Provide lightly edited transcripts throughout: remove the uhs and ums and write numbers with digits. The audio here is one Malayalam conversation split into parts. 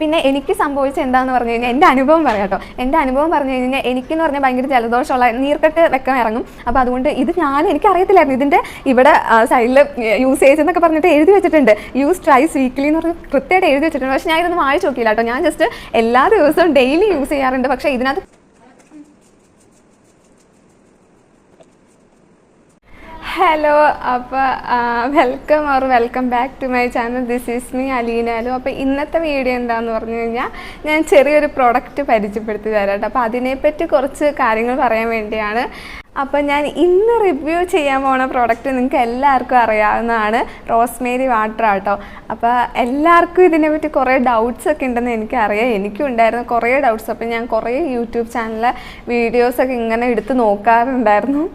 പിന്നെ എനിക്ക് സംഭവിച്ച എന്താണെന്ന് പറഞ്ഞു കഴിഞ്ഞാൽ എൻ്റെ അനുഭവം പറയാം കേട്ടോ. എൻ്റെ അനുഭവം പറഞ്ഞു കഴിഞ്ഞാൽ എനിക്കെന്ന് പറഞ്ഞാൽ ഭയങ്കര ജലദോഷമുള്ള നീർക്കെട്ട് വെക്കാൻ ഇറങ്ങും. അപ്പോൾ അതുകൊണ്ട് ഇത് എനിക്കറിയത്തില്ലായിരുന്നു. ഇതിൻ്റെ ഇവിടെ സൈഡിൽ യൂസേജ് എന്നൊക്കെ പറഞ്ഞിട്ട് എഴുതി വെച്ചിട്ടുണ്ട്, യൂസ് ട്രൈസ് വീക്ക്ലി എന്ന് പറഞ്ഞ് കൃത്യമായിട്ട് എഴുതി വെച്ചിട്ടുണ്ട്. പക്ഷേ ഞാൻ ഇതൊന്നും വായിച്ച് നോക്കിയില്ല കേട്ടോ. ഞാൻ ജസ്റ്റ് എല്ലാ ദിവസവും ഡെയിലി യൂസ് ചെയ്യാറുണ്ട്. പക്ഷേ ഇതിനകത്ത് ഹലോ, അപ്പോൾ welcome back to my channel. This is me അലീനാലു. അപ്പോൾ ഇന്നത്തെ വീഡിയോ എന്താണെന്ന് പറഞ്ഞു കഴിഞ്ഞാൽ ഞാൻ ചെറിയൊരു പ്രോഡക്റ്റ് പരിചയപ്പെടുത്തി തരാം കേട്ടോ. അപ്പോൾ അതിനെപ്പറ്റി കുറച്ച് കാര്യങ്ങൾ പറയാൻ വേണ്ടിയാണ്. അപ്പോൾ ഞാൻ ഇന്ന് റിവ്യൂ ചെയ്യാൻ പോണ പ്രോഡക്റ്റ് നിങ്ങൾക്ക് എല്ലാവർക്കും അറിയാവുന്നതാണ്, റോസ്മേരി വാട്ടർ ആട്ടോ. അപ്പോൾ എല്ലാവർക്കും ഇതിനെപ്പറ്റി കുറേ ഡൗട്ട്സ് ഒക്കെ ഉണ്ടെന്ന് എനിക്കറിയാം, എനിക്കും ഉണ്ടായിരുന്നു കുറേ ഡൗട്ട്സ്. അപ്പോൾ ഞാൻ കുറേ യൂട്യൂബ് ചാനലിലെ വീഡിയോസൊക്കെ ഇങ്ങനെ എടുത്ത് നോക്കാറുണ്ടായിരുന്നു.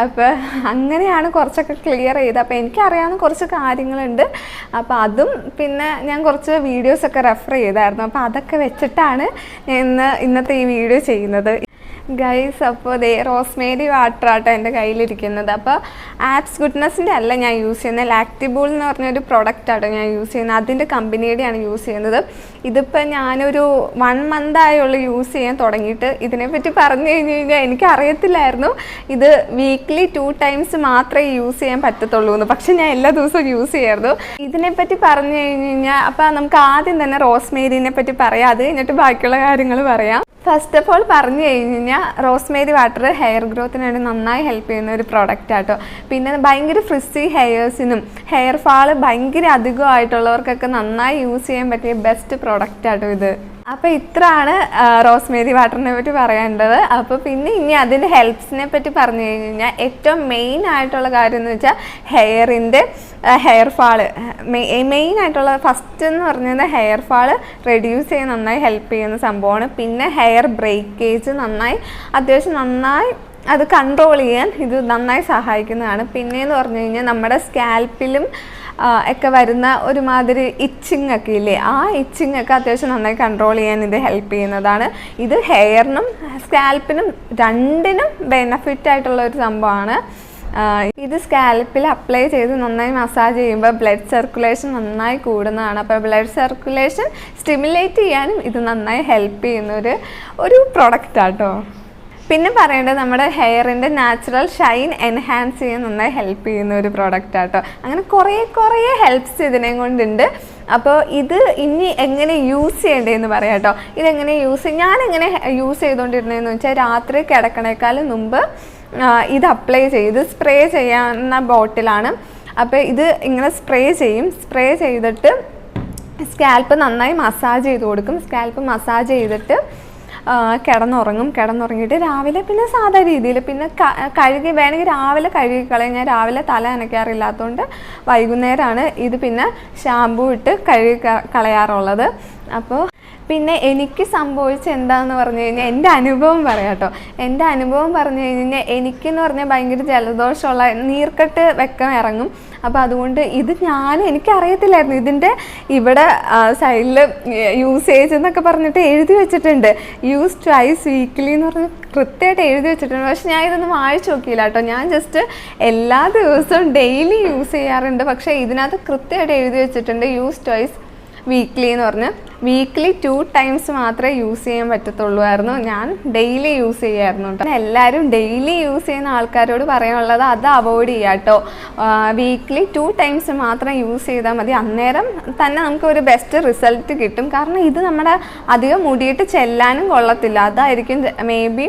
അപ്പോൾ അങ്ങനെയാണ് കുറച്ചൊക്കെ ക്ലിയർ ചെയ്തത്. അപ്പോൾ എനിക്കറിയാവുന്ന കുറച്ച് കാര്യങ്ങളുണ്ട്. അപ്പോൾ അതും പിന്നെ ഞാൻ കുറച്ച് വീഡിയോസൊക്കെ റെഫർ ചെയ്തായിരുന്നു. അപ്പോൾ അതൊക്കെ വെച്ചിട്ടാണ് ഇന്നത്തെ ഈ വീഡിയോ ചെയ്യുന്നത് ഗൈസ്. അപ്പോൾ റോസ്മേരി വാട്ടർ ആട്ടോ എൻ്റെ കയ്യിലിരിക്കുന്നത്. അപ്പോൾ ആപ്സ് ഗുഡ്നെസ്സിൻ്റെ അല്ല ഞാൻ യൂസ് ചെയ്യുന്നത്, ലാക്ടിബൂൾ എന്ന് പറഞ്ഞൊരു പ്രൊഡക്റ്റ് ആട്ടോ ഞാൻ യൂസ് ചെയ്യുന്നത്. അതിൻ്റെ കമ്പനിയുടെയാണ് യൂസ് ചെയ്യുന്നത്. ഇതിപ്പോൾ ഞാനൊരു 1 month ആയുള്ളൂ യൂസ് ചെയ്യാൻ തുടങ്ങിയിട്ട്. ഇതിനെപ്പറ്റി പറഞ്ഞു കഴിഞ്ഞ് കഴിഞ്ഞാൽ എനിക്കറിയത്തില്ലായിരുന്നു ഇത് വീക്ക്ലി 2 times മാത്രമേ യൂസ് ചെയ്യാൻ പറ്റത്തുള്ളൂ എന്ന്. പക്ഷെ ഞാൻ എല്ലാ ദിവസവും യൂസ് ചെയ്യായിരുന്നു. ഇതിനെപ്പറ്റി പറഞ്ഞു കഴിഞ്ഞ് കഴിഞ്ഞാൽ അപ്പോൾ നമുക്ക് ആദ്യം തന്നെ റോസ്മേരിനെ പറ്റി പറയാം, അത് കഴിഞ്ഞിട്ട് ബാക്കിയുള്ള കാര്യങ്ങൾ പറയാം. ഫസ്റ്റ് ഓഫ് ഓൾ പറഞ്ഞു കഴിഞ്ഞ് കഴിഞ്ഞാൽ റോസ്മേരി വാട്ടർ ഹെയർ ഗ്രോത്തിന് വേണ്ടി നന്നായി ഹെൽപ്പ് ചെയ്യുന്ന ഒരു പ്രോഡക്റ്റ് ആട്ടോ. പിന്നെ ഭയങ്കര ഫ്രിസി ഹെയർസിനും ഹെയർ ഫാള് ഭയങ്കര അധികമായിട്ടുള്ളവർക്കൊക്കെ നന്നായി യൂസ് ചെയ്യാൻ പറ്റിയ ബെസ്റ്റ് പ്രോഡക്റ്റ് ആട്ടോ ഇത്. അപ്പോൾ ഇത്രയാണ് റോസ്മേരി വാട്ടറിനെ പറ്റി പറയേണ്ടത്. അപ്പോൾ പിന്നെ ഇനി അതിൻ്റെ ഹെൽപ്സിനെ പറ്റി പറഞ്ഞു കഴിഞ്ഞ് കഴിഞ്ഞാൽ ഏറ്റവും മെയിൻ ആയിട്ടുള്ള കാര്യം എന്ന് വെച്ചാൽ ഹെയർ ഫാള് മെയിൻ ആയിട്ടുള്ള ഫസ്റ്റ് എന്ന് പറഞ്ഞാൽ ഹെയർ ഫാള് റെഡ്യൂസ് ചെയ്യാൻ നന്നായി ഹെൽപ്പ് ചെയ്യുന്ന സംഭവമാണ്. പിന്നെ ഹെയർ ബ്രേക്കേജ് അത്യാവശ്യം നന്നായി അത് കൺട്രോൾ ചെയ്യാൻ ഇത് നന്നായി സഹായിക്കുന്നതാണ്. പിന്നെയെന്ന് പറഞ്ഞു കഴിഞ്ഞാൽ നമ്മുടെ സ്കാൽപ്പിലും ഒക്കെ വരുന്ന ഒരുമാതിരി ഇച്ചിങ് ഒക്കെ ഇല്ലേ, ആ ഇച്ചിങ് ഒക്കെ അത്യാവശ്യം നന്നായി കൺട്രോൾ ചെയ്യാൻ ഇത് ഹെൽപ്പ് ചെയ്യുന്നതാണ്. ഇത് ഹെയറിനും സ്കാൽപ്പിനും രണ്ടിനും ബെനഫിറ്റ് ആയിട്ടുള്ള ഒരു സംഭവമാണ്. ഇത് സ്കാൽപ്പിൽ അപ്ലൈ ചെയ്ത് നന്നായി മസാജ് ചെയ്യുമ്പോൾ ബ്ലഡ് സർക്കുലേഷൻ നന്നായി കൂടുന്നതാണ്. അപ്പോൾ ബ്ലഡ് സർക്കുലേഷൻ സ്റ്റിമുലേറ്റ് ചെയ്യാനും ഇത് നന്നായി ഹെൽപ്പ് ചെയ്യുന്ന ഒരു പ്രൊഡക്റ്റ് ആട്ടോ. പിന്നെ പറയേണ്ടത് നമ്മുടെ ഹെയറിൻ്റെ നാച്ചുറൽ ഷൈൻ എൻഹാൻസ് ചെയ്യാൻ നന്നായി ഹെൽപ്പ് ചെയ്യുന്ന ഒരു പ്രോഡക്റ്റ് ആട്ടോ. അങ്ങനെ കുറേ ഹെൽപ്സ് ഇതിനെ കൊണ്ടുണ്ട്. അപ്പോൾ ഇത് ഇനി എങ്ങനെ യൂസ് ചെയ്യേണ്ടതെന്ന് പറയാം കേട്ടോ. ഇതെങ്ങനെ ഞാനെങ്ങനെ യൂസ് ചെയ്തുകൊണ്ടിരുന്നതെന്ന് വെച്ചാൽ രാത്രി കിടക്കണേക്കാളും മുമ്പ് ഇത് അപ്ലൈ ചെയ്ത് സ്പ്രേ ചെയ്യാവുന്ന ബോട്ടിലാണ്. അപ്പോൾ ഇത് ഇങ്ങനെ സ്പ്രേ ചെയ്തിട്ട് സ്കാൽപ്പ് നന്നായി മസാജ് ചെയ്ത് കൊടുക്കും. സ്കാൽപ്പ് മസാജ് ചെയ്തിട്ട് കിടന്നുറങ്ങിയിട്ട് രാവിലെ പിന്നെ സാധാ രീതിയിൽ പിന്നെ വേണമെങ്കിൽ രാവിലെ കഴുകിക്കളയും. ഞാൻ രാവിലെ തല നനയ്ക്കാറില്ലാത്തതുകൊണ്ട് വൈകുന്നേരമാണ് ഇത് പിന്നെ ഷാമ്പൂ ഇട്ട് കളയാറുള്ളത്. അപ്പോൾ പിന്നെ എനിക്ക് സംഭവിച്ച എന്താണെന്ന് പറഞ്ഞു കഴിഞ്ഞാൽ എൻ്റെ അനുഭവം പറയാം കേട്ടോ. എൻ്റെ അനുഭവം പറഞ്ഞു കഴിഞ്ഞാൽ എനിക്കെന്ന് പറഞ്ഞാൽ ഭയങ്കര ജലദോഷമുള്ള നീർക്കെട്ട് വെക്കാൻ ഇറങ്ങും. അപ്പോൾ അതുകൊണ്ട് ഇത് എനിക്കറിയത്തില്ലായിരുന്നു. ഇതിൻ്റെ ഇവിടെ സൈഡിൽ യൂസേജ് എന്നൊക്കെ പറഞ്ഞിട്ട് എഴുതി വെച്ചിട്ടുണ്ട്, യൂസ് ട്വൈസ് വീക്ക്ലി എന്ന് പറഞ്ഞ് കൃത്യമായിട്ട് എഴുതി വെച്ചിട്ടുണ്ട്. പക്ഷെ ഞാൻ ഇതൊന്നും വായിച്ച് നോക്കിയില്ല കേട്ടോ. ഞാൻ ജസ്റ്റ് എല്ലാ ദിവസവും ഡെയിലി യൂസ് ചെയ്യാറുണ്ട്. പക്ഷേ ഇതിനകത്ത് കൃത്യമായിട്ട് എഴുതി വെച്ചിട്ടുണ്ട് യൂസ് ട്വൈസ് വീക്ക്ലി എന്ന് പറഞ്ഞ്. വീക്ക്ലി 2 times മാത്രമേ യൂസ് ചെയ്യാൻ പറ്റത്തുള്ളൂ. ഞാൻ ഡെയിലി യൂസ് ചെയ്യായിരുന്നു കേട്ടോ. എല്ലാവരും ഡെയിലി യൂസ് ചെയ്യുന്ന ആൾക്കാരോട് പറയാനുള്ളത് അത് അവോയ്ഡ് ചെയ്യുക കേട്ടോ. വീക്ക്ലി 2 times മാത്രം യൂസ് ചെയ്താൽ മതി. അന്നേരം തന്നെ നമുക്ക് ഒരു ബെസ്റ്റ് റിസൾട്ട് കിട്ടും. കാരണം ഇത് നമ്മുടെ അധികം മുടിയിട്ട് ചെല്ലാനും കൊള്ളത്തില്ല. അതായിരിക്കും മേ ബി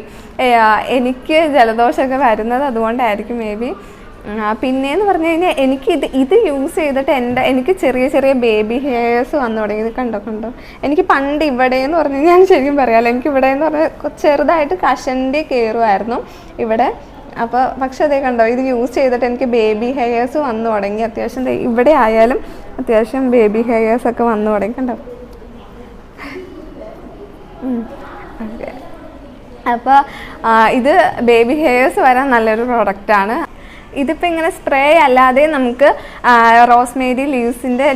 എനിക്ക് ജലദോഷമൊക്കെ വരുന്നത് അതുകൊണ്ടായിരിക്കും മേ ബി. പിന്നെയെന്ന് പറഞ്ഞു കഴിഞ്ഞാൽ ഇത് യൂസ് ചെയ്തിട്ട് എനിക്ക് ചെറിയ ബേബി ഹെയർസ് വന്നു തുടങ്ങി. ഇത് കണ്ടോ എനിക്ക് പണ്ട് ഇവിടെയെന്ന് പറഞ്ഞു ഞാൻ ശരിക്കും പറയാമല്ലോ, എനിക്ക് ഇവിടെയെന്ന് പറഞ്ഞാൽ ചെറുതായിട്ട് കഷണ്ടി കയറുമായിരുന്നു ഇവിടെ. അപ്പോൾ പക്ഷെ അതേ കണ്ടോ, ഇത് യൂസ് ചെയ്തിട്ട് എനിക്ക് ബേബി ഹെയർസ് വന്നു തുടങ്ങി. അത്യാവശ്യം ഇവിടെ ആയാലും അത്യാവശ്യം ബേബി ഹെയർസൊക്കെ വന്നു തുടങ്ങി. കണ്ടോ. അപ്പോൾ ഇത് ബേബി ഹെയർസ് വരാൻ നല്ലൊരു പ്രോഡക്റ്റാണ്. ഇതിപ്പോൾ ഇങ്ങനെ സ്പ്രേ അല്ലാതെ നമുക്ക് റോസ്മേരി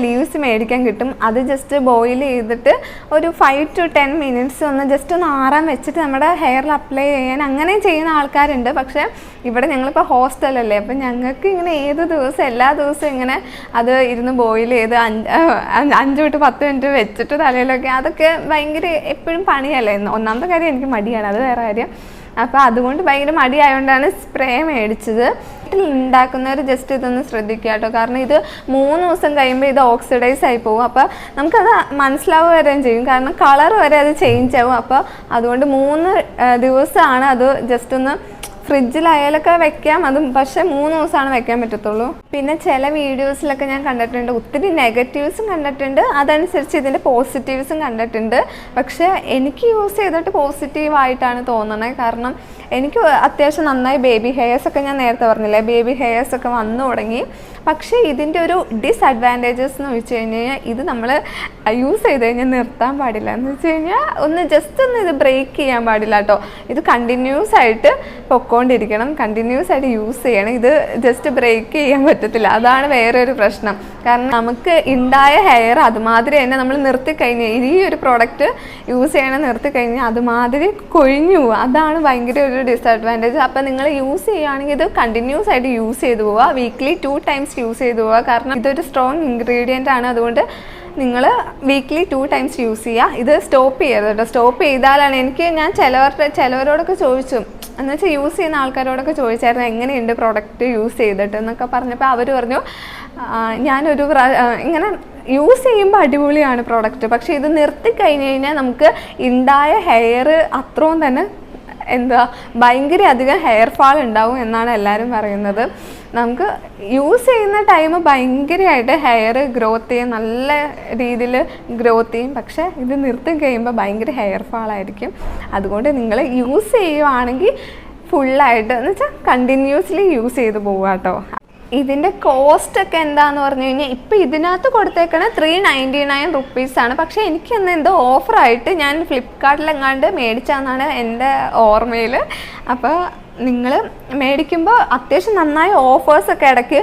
ലീവ്സ് മേടിക്കാൻ കിട്ടും. അത് ജസ്റ്റ് ബോയിൽ ചെയ്തിട്ട് ഒരു 5 to 10 minutes ഒന്ന് ജസ്റ്റ് ഒന്ന് ആറാൻ വെച്ചിട്ട് നമ്മുടെ ഹെയറിൽ അപ്ലൈ ചെയ്യാൻ അങ്ങനെ ചെയ്യുന്ന ആൾക്കാരുണ്ട്. പക്ഷേ ഇവിടെ ഞങ്ങളിപ്പോൾ ഹോസ്റ്റലല്ലേ, അപ്പം ഞങ്ങൾക്ക് ഇങ്ങനെ ഏത് ദിവസം എല്ലാ ദിവസവും ഇങ്ങനെ അത് ഇരുന്ന് ബോയിൽ ചെയ്ത് 5 to 10 minute വെച്ചിട്ട് തലയിലൊക്കെ അതൊക്കെ ഭയങ്കര എപ്പോഴും പണിയല്ലേ. ഒന്നാമത്തെ കാര്യം എനിക്ക് മടിയാണ്, അത് വേറെ കാര്യം. അപ്പോൾ അതുകൊണ്ട് ഭയങ്കര മടിയായതുകൊണ്ടാണ് സ്പ്രേ മേടിച്ചത്. വീട്ടിൽ ഉണ്ടാക്കുന്നവർ ജസ്റ്റ് ഇതൊന്ന് ശ്രദ്ധിക്കുക കേട്ടോ, കാരണം ഇത് 3 ദിവസം കഴിയുമ്പോൾ ഇത് ഓക്സിഡൈസ് ആയി പോകും. അപ്പോൾ നമുക്കത് മനസ്സിലാവുക വരെയും ചെയ്യും, കാരണം കളർ വരെ അത് ചേഞ്ച് ആവും. അപ്പോൾ അതുകൊണ്ട് 3 ദിവസമാണ് അത് ജസ്റ്റ് ഒന്ന് ഫ്രിഡ്ജിലായാലൊക്കെ വെക്കാം, അതും പക്ഷെ 3 ദിവസമാണ് വെക്കാൻ പറ്റത്തുള്ളൂ. പിന്നെ ചില വീഡിയോസിലൊക്കെ ഞാൻ കണ്ടിട്ടുണ്ട് ഒത്തിരി നെഗറ്റീവ്സും കണ്ടിട്ടുണ്ട്, അതനുസരിച്ച് ഇതിൻ്റെ പോസിറ്റീവ്സും കണ്ടിട്ടുണ്ട്. പക്ഷേ എനിക്ക് യൂസ് ചെയ്തിട്ട് പോസിറ്റീവായിട്ടാണ് തോന്നണത്. കാരണം എനിക്ക് അത്യാവശ്യം നന്നായി ബേബി ഹെയർസൊക്കെ ഞാൻ നേരത്തെ പറഞ്ഞില്ലേ, ബേബി ഹെയർസൊക്കെ വന്നു തുടങ്ങി. പക്ഷേ ഇതിൻ്റെ ഒരു ഡിസഡ്വാൻറ്റേജസ് എന്ന് വെച്ച് കഴിഞ്ഞാൽ ഇത് നമ്മൾ യൂസ് ചെയ്ത് കഴിഞ്ഞാൽ നിർത്താൻ പാടില്ല. എന്ന് വെച്ച് കഴിഞ്ഞാൽ ജസ്റ്റ് ഒന്ന് ഇത് ബ്രേക്ക് ചെയ്യാൻ പാടില്ല കേട്ടോ. ഇത് കണ്ടിന്യൂസ് ആയിട്ട് പൊക്കോണ്ടിരിക്കണം, കണ്ടിന്യൂസ് ആയിട്ട് യൂസ് ചെയ്യണം. ഇത് ജസ്റ്റ് ബ്രേക്ക് ചെയ്യാൻ പറ്റത്തില്ല, അതാണ് വേറെ ഒരു പ്രശ്നം. കാരണം നമുക്ക് ഉണ്ടായ ഹെയർ അതുമാതിരി തന്നെ നമ്മൾ നിർത്തിക്കഴിഞ്ഞാൽ, ഈ ഒരു പ്രോഡക്റ്റ് യൂസ് ചെയ്യണം നിർത്തിക്കഴിഞ്ഞാൽ അതുമാതിരി കൊഴിഞ്ഞു പോകും. അതാണ് ഭയങ്കര ഒരു ഡിസഡ്വാൻറ്റേജ്. അപ്പോൾ നിങ്ങൾ യൂസ് ചെയ്യുകയാണെങ്കിൽ ഇത് കണ്ടിന്യൂസ് ആയിട്ട് യൂസ് ചെയ്ത് പോവുക, വീക്ക്ലി 2 times യൂസ് ചെയ്ത് പോവുക. കാരണം ഇതൊരു സ്ട്രോങ് ഇൻഗ്രീഡിയൻ്റ് ആണ്, അതുകൊണ്ട് നിങ്ങൾ വീക്ക്ലി 2 times യൂസ് ചെയ്യുക. ഇത് സ്റ്റോപ്പ് ചെയ്യരുത് കേട്ടോ. സ്റ്റോപ്പ് ചെയ്താലാണ് ഞാൻ ചിലവരോടൊക്കെ ചോദിച്ചു, എന്നുവെച്ചാൽ യൂസ് ചെയ്യുന്ന ആൾക്കാരോടൊക്കെ ചോദിച്ചായിരുന്നു എങ്ങനെയുണ്ട് പ്രോഡക്റ്റ് യൂസ് ചെയ്തിട്ട് എന്നൊക്കെ പറഞ്ഞപ്പോൾ അവർ പറഞ്ഞു ഞാനൊരു ഇങ്ങനെ യൂസ് ചെയ്യുമ്പോൾ അടിപൊളിയാണ് പ്രോഡക്റ്റ്, പക്ഷേ ഇത് നിർത്തി കഴിഞ്ഞ് കഴിഞ്ഞാൽ നമുക്ക് ഉണ്ടായ ഹെയർ അത്രയും തന്നെ ഭയങ്കര അധികം ഹെയർ ഫാൾ ഉണ്ടാവും എന്നാണ് എല്ലാവരും പറയുന്നത്. നമുക്ക് യൂസ് ചെയ്യുന്ന ടൈം ഭയങ്കരമായിട്ട് ഹെയർ ഗ്രോത്ത് ചെയ്യും, നല്ല രീതിയിൽ ഗ്രോത്ത് ചെയ്യും. പക്ഷേ ഇത് നിർത്തി കഴിയുമ്പോൾ ഭയങ്കര ഹെയർ ഫാളായിരിക്കും. അതുകൊണ്ട് നിങ്ങൾ യൂസ് ചെയ്യുവാണെങ്കിൽ ഫുള്ളായിട്ട് എന്ന് വെച്ചാൽ കണ്ടിന്യൂസ്ലി യൂസ് ചെയ്ത് പോവുക കേട്ടോ. ഇതിൻ്റെ കോസ്റ്റൊക്കെ എന്താണെന്ന് പറഞ്ഞു കഴിഞ്ഞാൽ ഇപ്പോൾ ഇതിനകത്ത് കൊടുത്തേക്കണ 399 rupees. പക്ഷേ എനിക്കൊന്ന് എന്തോ ഓഫറായിട്ട് ഞാൻ ഫ്ലിപ്കാർട്ടിലെങ്ങാണ്ട് മേടിച്ചാന്നാണ് എൻ്റെ ഓർമ്മയിൽ. അപ്പോൾ നിങ്ങൾ മേടിക്കുമ്പോൾ അത്യാവശ്യം നന്നായി ഓഫേഴ്സൊക്കെ ഇടയ്ക്ക്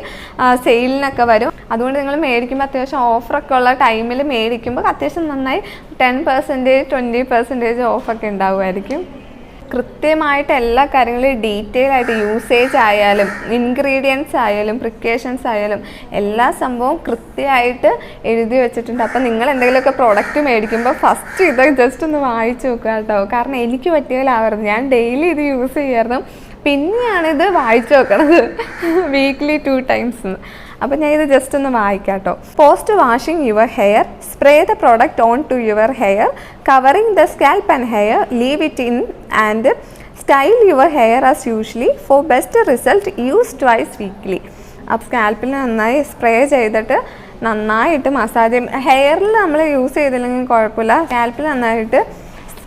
സെയിലിനൊക്കെ വരും. അതുകൊണ്ട് നിങ്ങൾ മേടിക്കുമ്പോൾ അത്യാവശ്യം ഓഫറൊക്കെ ഉള്ള ടൈമിൽ മേടിക്കുമ്പോൾ അത്യാവശ്യം നന്നായി 10%, 20% ഓഫൊക്കെ ഉണ്ടാവുമായിരിക്കും. കൃത്യമായിട്ട് എല്ലാ കാര്യങ്ങളും ഡീറ്റെയിൽ ആയിട്ട് യൂസേജ് ആയാലും ഇൻഗ്രീഡിയൻസ് ആയാലും പ്രിക്കോഷൻസ് ആയാലും എല്ലാ സംഭവവും കൃത്യമായിട്ട് എഴുതി വെച്ചിട്ടുണ്ട്. അപ്പം നിങ്ങൾ എന്തെങ്കിലുമൊക്കെ പ്രോഡക്റ്റ് മേടിക്കുമ്പോൾ ഫസ്റ്റ് ഇത് ജസ്റ്റ് ഒന്ന് വായിച്ച് നോക്കുക കേട്ടോ. കാരണം എനിക്ക് പറ്റിയാലാവരുത്, ഞാൻ ഡെയിലി ഇത് യൂസ് ചെയ്യായിരുന്നു, പിന്നെയാണിത് വായിച്ചു നോക്കണത് വീക്ക്ലി 2 times. അപ്പോൾ ഞാൻ ഇത് ജസ്റ്റ് ഒന്ന് വായിക്കാം കേട്ടോ. Post washing your hair, spray the product on to your hair, covering the scalp and hair, leave it in and style your hair as usually. For best result use twice weekly. അപ്പോൾ സ്കാൽപ്പിൽ നന്നായി സ്പ്രേ ചെയ്തിട്ട് നന്നായിട്ട് മസാജ് ചെയ്യും. ഹെയറിൽ നമ്മൾ യൂസ് ചെയ്തില്ലെങ്കിൽ കുഴപ്പമില്ല, സ്കാൽപ്പിൽ നന്നായിട്ട്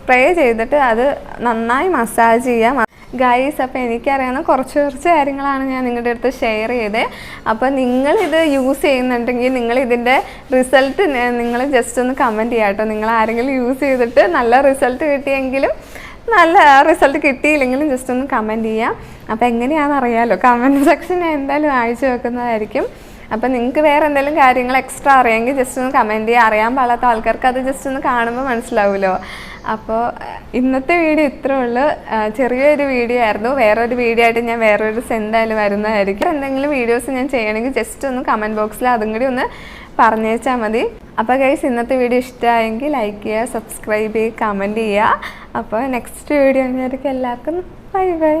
സ്പ്രേ ചെയ്തിട്ട് അത് നന്നായി മസാജ് ചെയ്യാം. ഗൈസ്, അപ്പോൾ എനിക്കറിയാവുന്ന കുറച്ച് കാര്യങ്ങളാണ് ഞാൻ നിങ്ങളുടെ അടുത്ത് ഷെയർ ചെയ്തത്. അപ്പോൾ നിങ്ങളിത് യൂസ് ചെയ്യുന്നുണ്ടെങ്കിൽ നിങ്ങളിതിൻ്റെ റിസൾട്ട് നിങ്ങൾ ജസ്റ്റ് ഒന്ന് കമൻറ്റ് ചെയ്യാം കേട്ടോ. നിങ്ങൾ ആരെങ്കിലും യൂസ് ചെയ്തിട്ട് നല്ല റിസൾട്ട് കിട്ടിയെങ്കിലും നല്ല റിസൾട്ട് കിട്ടിയില്ലെങ്കിലും ജസ്റ്റ് ഒന്ന് കമൻറ്റ് ചെയ്യാം. അപ്പോൾ എങ്ങനെയാണെന്ന് അറിയാമല്ലോ, കമൻറ്റ് സെക്ഷൻ എന്തായാലും അയച്ചു വെക്കുന്നതായിരിക്കും. അപ്പോൾ നിങ്ങൾക്ക് വേറെ എന്തെങ്കിലും കാര്യങ്ങൾ എക്സ്ട്രാ അറിയാമെങ്കിൽ ജസ്റ്റ് ഒന്ന് കമൻറ്റ് ചെയ്യുക. അറിയാൻ പാടാത്ത ആൾക്കാർക്ക് അത് ജസ്റ്റ് ഒന്ന് കാണുമ്പോൾ മനസ്സിലാവുമല്ലോ. അപ്പോൾ ഇന്നത്തെ വീഡിയോ ഇത്രേ ഉള്ളൂ, ചെറിയൊരു വീഡിയോ ആയിരുന്നു. വേറൊരു വീഡിയോ ആയിട്ട് ഞാൻ വേറൊരു ദിവസം എന്തായാലും വരുന്നതായിരിക്കും. എന്തെങ്കിലും വീഡിയോസ് ഞാൻ ചെയ്യണമെങ്കിൽ ജസ്റ്റ് ഒന്ന് കമൻറ്റ് ബോക്സിൽ അതും കൂടി ഒന്ന് പറഞ്ഞേച്ചാൽ മതി. അപ്പോൾ ഗൈസ്, ഇന്നത്തെ വീഡിയോ ഇഷ്ടമായെങ്കിൽ ലൈക്ക് ചെയ്യുക, സബ്സ്ക്രൈബ് ചെയ്യുക, കമൻറ്റ് ചെയ്യുക. അപ്പോൾ നെക്സ്റ്റ് വീഡിയോ എല്ലാവർക്കും ബൈ ബൈ.